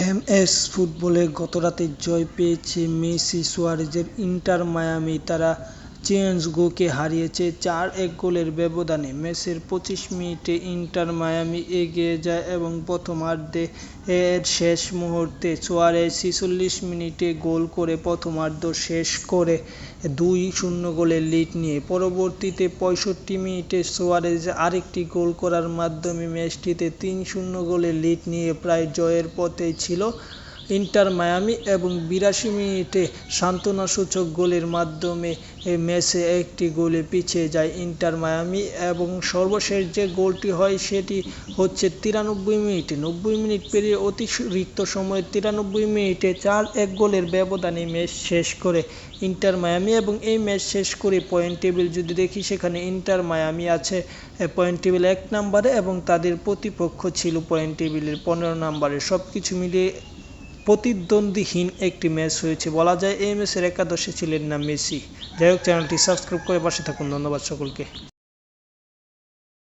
MS ফুটবলে গতরাতে জয় পেয়েছে মেসি সুয়ারেজের ইন্টার মায়ামি। তারা চিয়েঞ্জগোকে হারিয়েছে ৪-১ গোলের ব্যবধানে। ম্যাচের ২৫ মিনিটে ইন্টার মায়ামি এগিয়ে যায় এবং প্রথমার্ধে এর শেষ মুহূর্তে সুয়ারেজ ৪৬ মিনিটে গোল করে প্রথমার্ধ শেষ করে ২-০ গোলের লিড নিয়ে। পরবর্তীতে ৬৫ মিনিটে সুয়ারেজ আরেকটি গোল করার মাধ্যমে ম্যাচটিতে ৩-০ গোলের লিড নিয়ে প্রায় জয়ের পথেই ছিল ইন্টার মায়ামি এবং ৮২ মিনিটে সান্ত্বনাসূচক গোলের মাধ্যমে ম্যাচে একটি গোলে পিছিয়ে যায় ইন্টার মায়ামি এবং সর্বশেষ যে গোলটি হয় সেটি হচ্ছে ৯৩ মিনিটে। ৯০ মিনিট পেরিয়ে অতিরিক্ত সময়ে ৯৩ মিনিটে ৪-১ গোলের ব্যবধানে ম্যাচ শেষ করে ইন্টার মায়ামি এবং এই ম্যাচ শেষ করে পয়েন্ট টেবিল যদি দেখি সেখানে ইন্টার মায়ামি আছে পয়েন্ট টেবিল ১ নম্বরে এবং তাদের প্রতিপক্ষ ছিল পয়েন্ট টেবিলের ১৫ নম্বরে। সবকিছু মিলিয়ে প্রতিদ্বন্দ্বীহীন একটি ম্যাচ হয়েছে বলা যায়। এই ম্যাচের একাদশে ছিলেন না মেসি। যাই হোক, চ্যানেলটি সাবস্ক্রাইব করে পাশে থাকুন। ধন্যবাদ সকলকে।